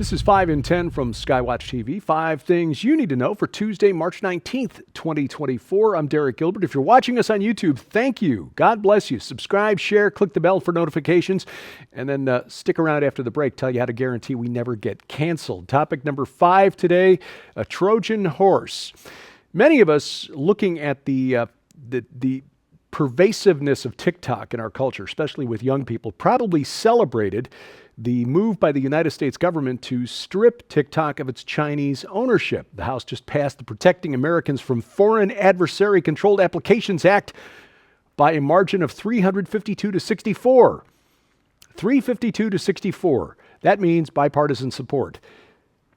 This is 5 in 10 from Skywatch TV. 5 things you need to know for Tuesday, March 19th, 2024. I'm Derek Gilbert. If you're watching us on YouTube, thank you. God bless you. Subscribe, share, click the bell for notifications, and then stick around after the break. Tell you how to guarantee we never get canceled. Topic number 5 today, a Trojan horse. Many of us looking at the pervasiveness of TikTok in our culture, especially with young people, probably celebrated the move by the United States government to strip TikTok of its Chinese ownership. The House just passed the Protecting Americans from Foreign Adversary Controlled Applications Act by a margin of 352 to 64. 352 to 64. That means bipartisan support.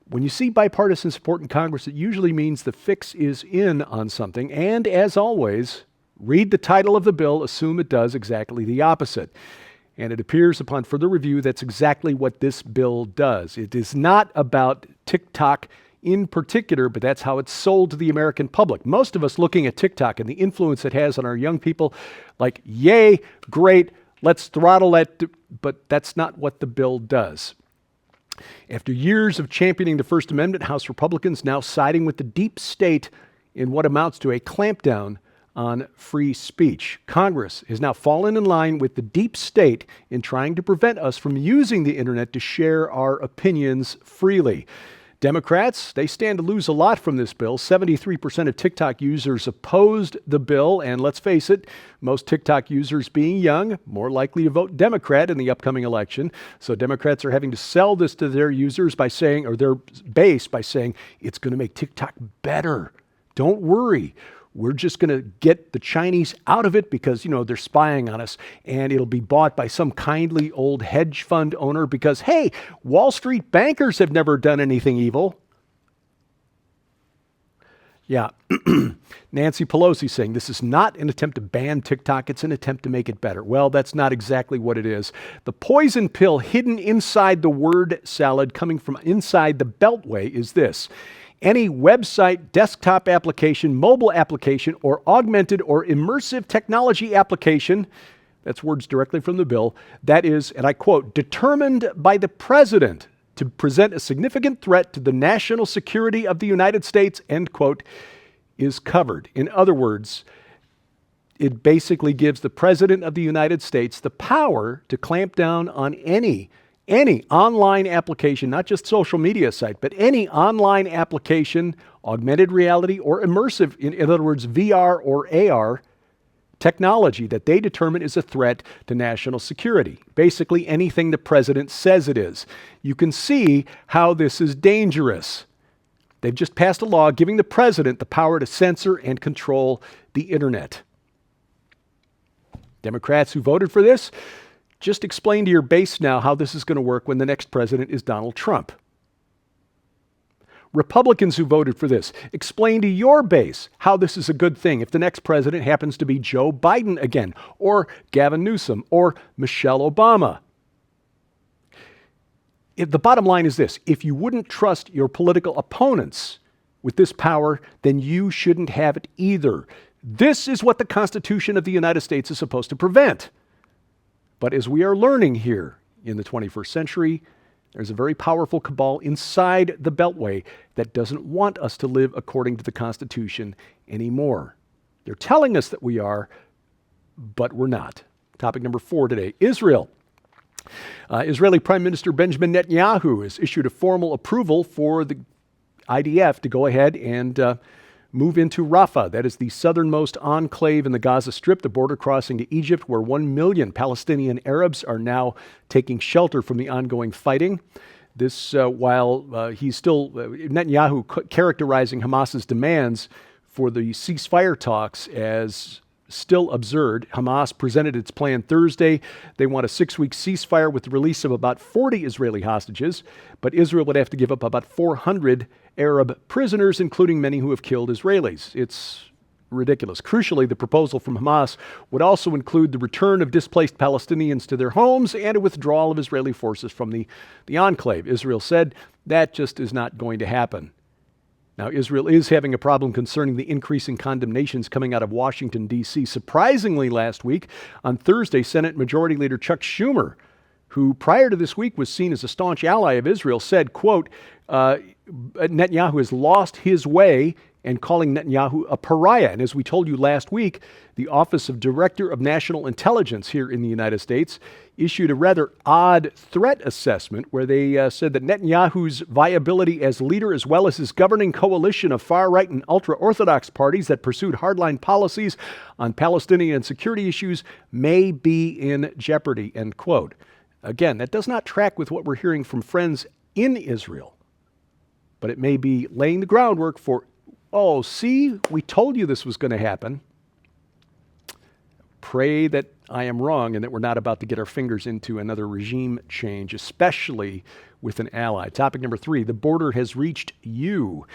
When you see bipartisan support in Congress, it usually means the fix is in on something. And as always, read the title of the bill, assume it does exactly the opposite. And it appears upon further review that's exactly what this bill does. It is not about TikTok in particular, but that's how it's sold to the American public. Most of us looking at TikTok and the influence it has on our young people, like, yay, great, let's throttle that, but that's not what the bill does. After years of championing the First Amendment, House Republicans now siding with the deep state in what amounts to a clampdown on free speech. Congress has now fallen in line with the deep state in trying to prevent us from using the internet to share our opinions freely. Democrats, they stand to lose a lot from this bill. 73% of TikTok users opposed the bill, and let's face it, most TikTok users being young, more likely to vote Democrat in the upcoming election. So Democrats are having to sell this to their users by saying, or their base by saying, it's going to make TikTok better. Don't worry. We're just going to get the Chinese out of it because, they're spying on us, and it'll be bought by some kindly old hedge fund owner because, hey, Wall Street bankers have never done anything evil. Yeah, Nancy Pelosi saying this is not an attempt to ban TikTok, it's an attempt to make it better. Well, that's not exactly what it is. The poison pill hidden inside the word salad coming from inside the Beltway is this. Any website, desktop application, mobile application, or augmented or immersive technology application, that's words directly from the bill, that is, and I quote, determined by the president to present a significant threat to the national security of the United States, end quote, is covered. In other words, it basically gives the president of the United States the power to clamp down on any online application, not just social media site, but any online application, augmented reality or immersive, in other words, VR or AR technology that they determine is a threat to national security. Basically anything the president says it is. You can see how this is dangerous. They've just passed a law giving the president the power to censor and control the internet. Democrats who voted for this, just explain to your base now how this is going to work when the next president is Donald Trump. Republicans who voted for this, explain to your base how this is a good thing if the next president happens to be Joe Biden again, or Gavin Newsom, or Michelle Obama. The bottom line is this: if you wouldn't trust your political opponents with this power, then you shouldn't have it either. This is what the Constitution of the United States is supposed to prevent. But as we are learning here in the 21st century, there's a very powerful cabal inside the Beltway that doesn't want us to live according to the Constitution anymore. They're telling us that we are, but we're not. Topic number 4 today, Israel. Israeli Prime Minister Benjamin Netanyahu has issued a formal approval for the IDF to go ahead and move into Rafah. That is the southernmost enclave in the Gaza Strip, the border crossing to Egypt, where 1 million Palestinian Arabs are now taking shelter from the ongoing fighting. This while Netanyahu characterizing Hamas's demands for the ceasefire talks as still absurd. Hamas presented its plan Thursday. They want a 6-week ceasefire with the release of about 40 Israeli hostages, but Israel would have to give up about 400 Arab prisoners, including many who have killed Israelis. It's ridiculous. Crucially, the proposal from Hamas would also include the return of displaced Palestinians to their homes and a withdrawal of Israeli forces from the enclave. Israel said that just is not going to happen. Now, Israel is having a problem concerning the increasing condemnations coming out of Washington, D.C. Surprisingly, last week, on Thursday, Senate Majority Leader Chuck Schumer who prior to this week was seen as a staunch ally of Israel, said, quote, Netanyahu has lost his way, and calling Netanyahu a pariah. And as we told you last week, the Office of Director of National Intelligence here in the United States issued a rather odd threat assessment where they said that Netanyahu's viability as leader, as well as his governing coalition of far-right and ultra-Orthodox parties that pursued hardline policies on Palestinian security issues, may be in jeopardy, end quote. Again, that does not track with what we're hearing from friends in Israel, but it may be laying the groundwork for, oh, see, we told you this was going to happen. Pray that I am wrong and that we're not about to get our fingers into another regime change, especially with an ally. Topic number 3, the border has reached you.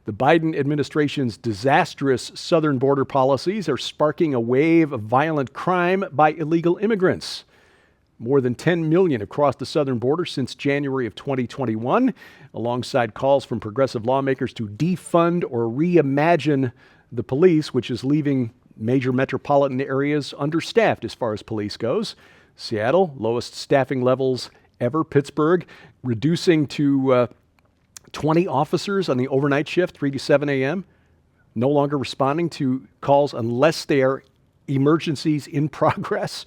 The Biden administration's disastrous southern border policies are sparking a wave of violent crime by illegal immigrants. More than 10 million across the southern border since January of 2021, alongside calls from progressive lawmakers to defund or reimagine the police, which is leaving major metropolitan areas understaffed as far as police goes. Seattle, lowest staffing levels ever. Pittsburgh, reducing to 20 officers on the overnight shift, 3 to 7 a.m., no longer responding to calls unless they are emergencies in progress.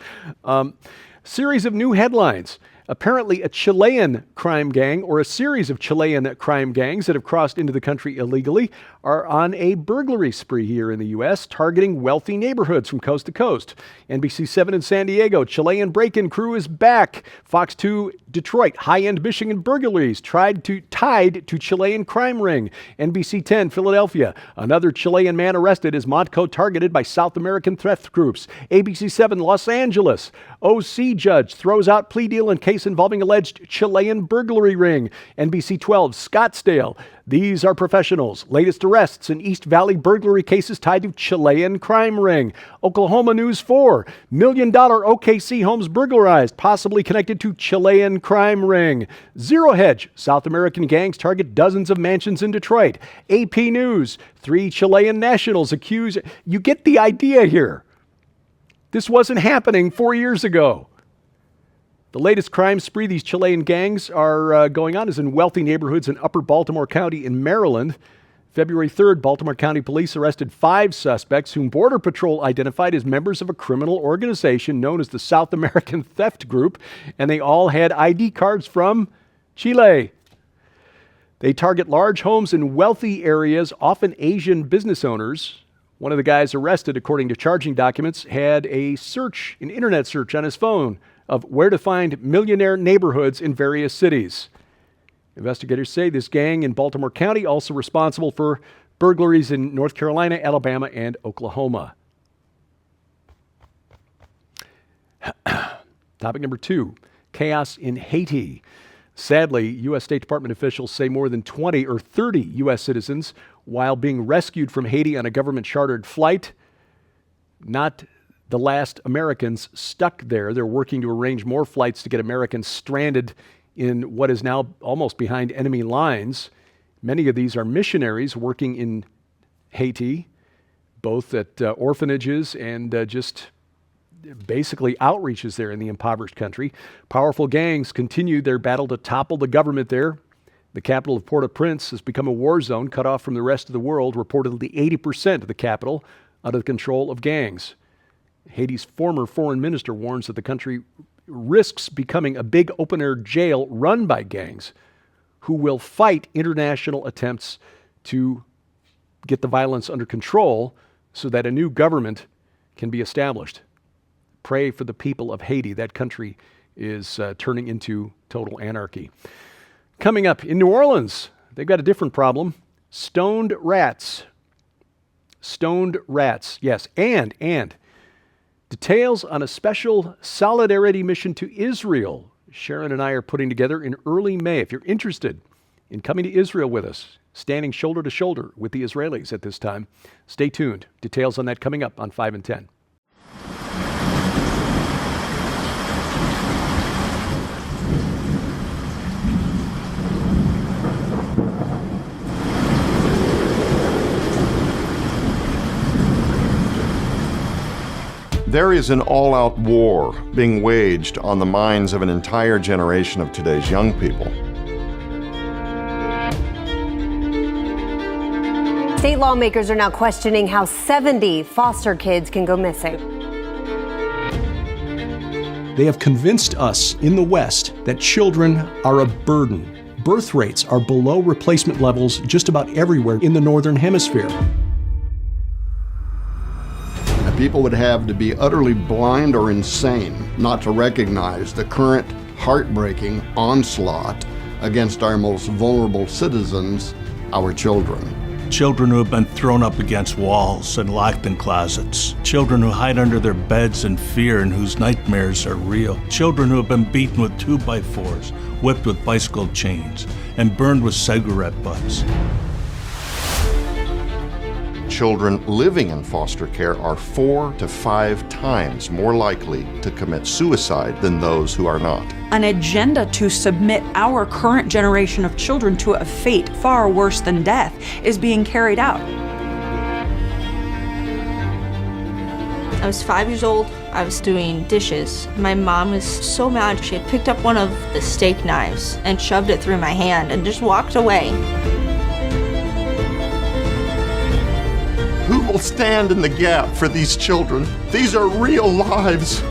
Series of new headlines. Apparently a Chilean crime gang, or a series of Chilean crime gangs that have crossed into the country illegally, are on a burglary spree here in the U.S., targeting wealthy neighborhoods from coast to coast. NBC7 in San Diego, Chilean break-in crew is back. Fox 2 Detroit, high-end Michigan burglaries tied to Chilean crime ring. NBC 10 Philadelphia, another Chilean man arrested as Montco targeted by South American theft groups. ABC 7 Los Angeles, OC judge throws out plea deal in case involving alleged Chilean burglary ring. NBC 12 Scottsdale, these are professionals. Latest arrests in East Valley burglary cases tied to Chilean crime ring. Oklahoma News 4, $1 million OKC homes burglarized, possibly connected to Chilean crime ring. Zero Hedge, South American gangs target dozens of mansions in Detroit. AP News, 3 Chilean nationals accused. You get the idea here. This wasn't happening 4 years ago. The latest crime spree these Chilean gangs are going on is in wealthy neighborhoods in Upper Baltimore County in Maryland. February 3rd, Baltimore County Police arrested 5 suspects whom Border Patrol identified as members of a criminal organization known as the South American Theft Group, and they all had ID cards from Chile. They target large homes in wealthy areas, often Asian business owners. One of the guys arrested, according to charging documents, had an internet search on his phone of where to find millionaire neighborhoods in various cities. Investigators say this gang in Baltimore County also responsible for burglaries in North Carolina, Alabama, and Oklahoma. Topic number 2, chaos in Haiti. Sadly, U.S. State Department officials say more than 20 or 30 U.S. citizens, while being rescued from Haiti on a government-chartered flight, not the last Americans stuck there. They're working to arrange more flights to get Americans stranded in what is now almost behind enemy lines. Many of these are missionaries working in Haiti, both at orphanages and just basically outreaches there in the impoverished country. Powerful gangs continue their battle to topple the government there. The capital of Port-au-Prince has become a war zone cut off from the rest of the world, reportedly 80% of the capital under the control of gangs. Haiti's former foreign minister warns that the country risks becoming a big open-air jail run by gangs who will fight international attempts to get the violence under control so that a new government can be established. Pray for the people of Haiti. That country is turning into total anarchy. Coming up in New Orleans, they've got a different problem. Stoned rats. Stoned rats, yes, and details on a special solidarity mission to Israel Sharon and I are putting together in early May. If you're interested in coming to Israel with us, standing shoulder to shoulder with the Israelis at this time, stay tuned. Details on that coming up on 5 and 10. There is an all-out war being waged on the minds of an entire generation of today's young people. State lawmakers are now questioning how 70 foster kids can go missing. They have convinced us in the West that children are a burden. Birth rates are below replacement levels just about everywhere in the Northern Hemisphere. People would have to be utterly blind or insane not to recognize the current heartbreaking onslaught against our most vulnerable citizens, our children. Children who have been thrown up against walls and locked in closets. Children who hide under their beds in fear and whose nightmares are real. Children who have been beaten with 2x4s, whipped with bicycle chains, and burned with cigarette butts. Children living in foster care are 4 to 5 times more likely to commit suicide than those who are not. An agenda to submit our current generation of children to a fate far worse than death is being carried out. I was 5 years old. I was doing dishes. My mom was so mad. She had picked up one of the steak knives and shoved it through my hand and just walked away. Who will stand in the gap for these children? These are real lives.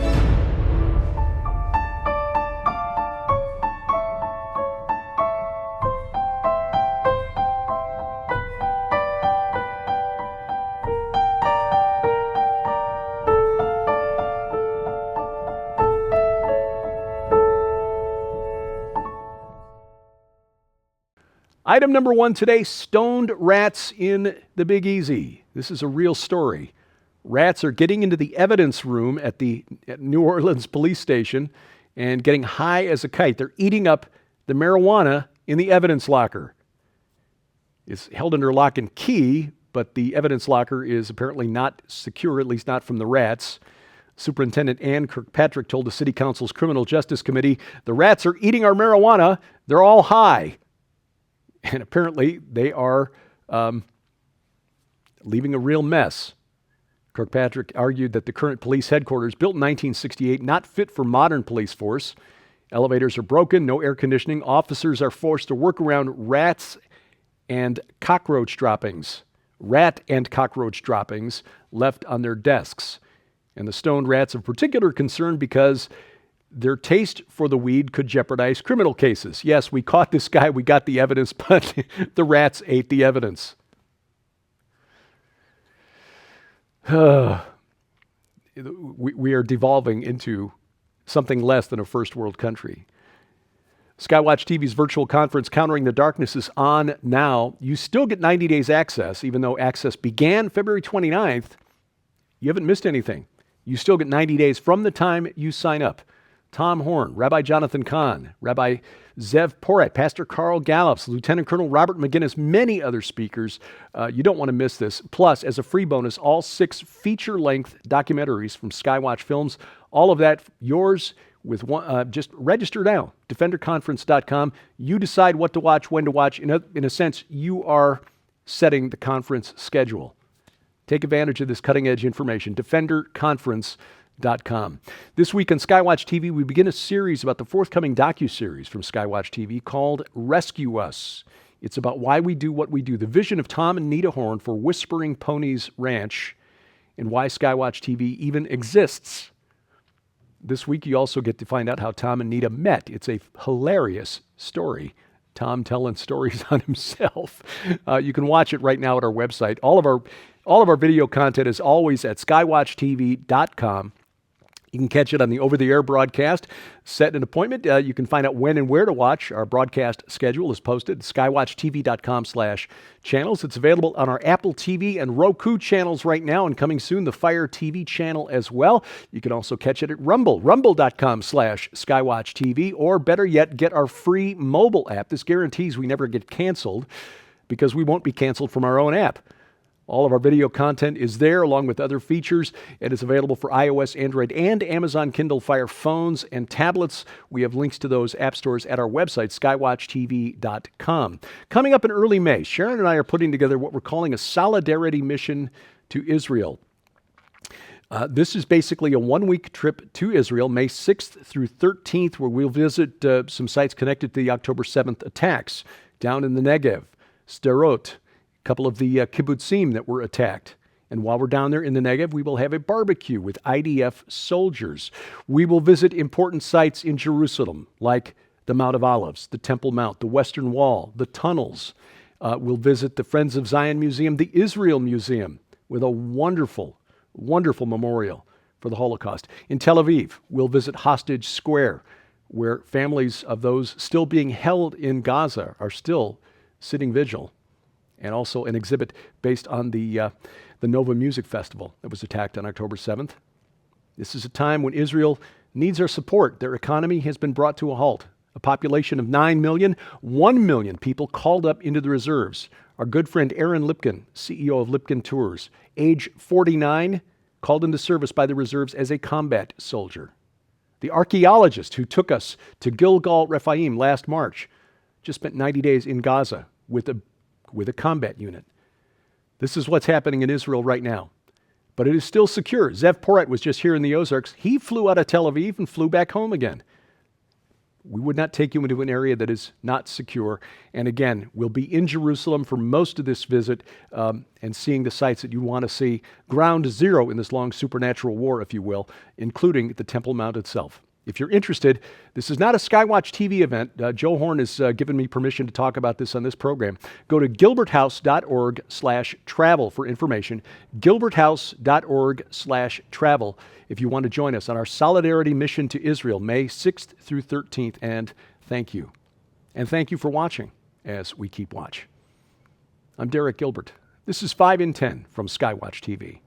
Item number 1 today, stoned rats in the Big Easy. This is a real story. Rats are getting into the evidence room at New Orleans police station and getting high as a kite. They're eating up the marijuana in the evidence locker. It's held under lock and key, but the evidence locker is apparently not secure, at least not from the rats. Superintendent Ann Kirkpatrick told the City Council's Criminal Justice Committee, "The rats are eating our marijuana. They're all high." And apparently they are leaving a real mess. Kirkpatrick argued that the current police headquarters, built in 1968, not fit for modern police force. Elevators are broken, no air conditioning. Officers are forced to work around rats and cockroach droppings. Rat and cockroach droppings left on their desks. And the stoned rats of particular concern because their taste for the weed could jeopardize criminal cases. Yes, we caught this guy, we got the evidence, but the rats ate the evidence. We are devolving into something less than a first world country. Skywatch TV's virtual conference, Countering the Darkness, is on now. You still get 90 days access, even though access began February 29th. You haven't missed anything. You still get 90 days from the time you sign up. Tom Horn, Rabbi Jonathan Kahn, Rabbi Zev Porat, Pastor Carl Gallups, Lieutenant Colonel Robert McGinnis, many other speakers. You don't want to miss this. Plus, as a free bonus, all 6 feature-length documentaries from Skywatch Films. All of that yours with one. Just register now, defenderconference.com. You decide what to watch, when to watch. In a sense, you are setting the conference schedule. Take advantage of this cutting-edge information, defenderconference.com. This week on Skywatch TV, we begin a series about the forthcoming docuseries from Skywatch TV called Rescue Us. It's about why we do what we do, the vision of Tom and Nita Horn for Whispering Ponies Ranch, and why Skywatch TV even exists. This week, you also get to find out how Tom and Nita met. It's a hilarious story. Tom telling stories on himself. You can watch it right now at our website. All of our video content is always at skywatchtv.com. You can catch it on the over-the-air broadcast. Set an appointment. You can find out when and where to watch. Our broadcast schedule is posted at skywatchtv.com/channels. It's available on our Apple TV and Roku channels right now, and coming soon, the Fire TV channel as well. You can also catch it at Rumble, rumble.com/skywatchtv, or better yet, get our free mobile app. This guarantees we never get canceled because we won't be canceled from our own app. All of our video content is there, along with other features. It is available for iOS, Android, and Amazon Kindle Fire phones and tablets. We have links to those app stores at our website, skywatchtv.com. Coming up in early May, Sharon and I are putting together what we're calling a solidarity mission to Israel. This is basically a one-week trip to Israel, May 6th through 13th, where we'll visit some sites connected to the October 7th attacks down in the Negev, Sderot, a couple of the kibbutzim that were attacked. And while we're down there in the Negev, we will have a barbecue with IDF soldiers. We will visit important sites in Jerusalem, like the Mount of Olives, the Temple Mount, the Western Wall, the tunnels. We'll visit the Friends of Zion Museum, the Israel Museum, with a wonderful memorial for the Holocaust. In Tel Aviv, we'll visit Hostage Square, where families of those still being held in Gaza are still sitting vigil, and also an exhibit based on the Nova Music Festival that was attacked on October 7th. This is a time when Israel needs our support. Their economy has been brought to a halt. A population of 9 million, 1 million people called up into the reserves. Our good friend Aaron Lipkin, CEO of Lipkin Tours, age 49, called into service by the reserves as a combat soldier. The archaeologist who took us to Gilgal Rephaim last March just spent 90 days in Gaza with a combat unit. This is what's happening in Israel right now. But it is still secure. Zev Porat was just here in the Ozarks. He flew out of Tel Aviv and flew back home again. We would not take you into an area that is not secure. And again, we'll be in Jerusalem for most of this visit and seeing the sites that you want to see. Ground zero in this long supernatural war, if you will, including the Temple Mount itself. If you're interested, this is not a Skywatch TV event. Joe Horn has given me permission to talk about this on this program. Go to gilberthouse.org/travel for information. gilberthouse.org/travel if you want to join us on our solidarity mission to Israel, May 6th through 13th. And thank you. And thank you for watching as we keep watch. I'm Derek Gilbert. This is 5 in 10 from Skywatch TV.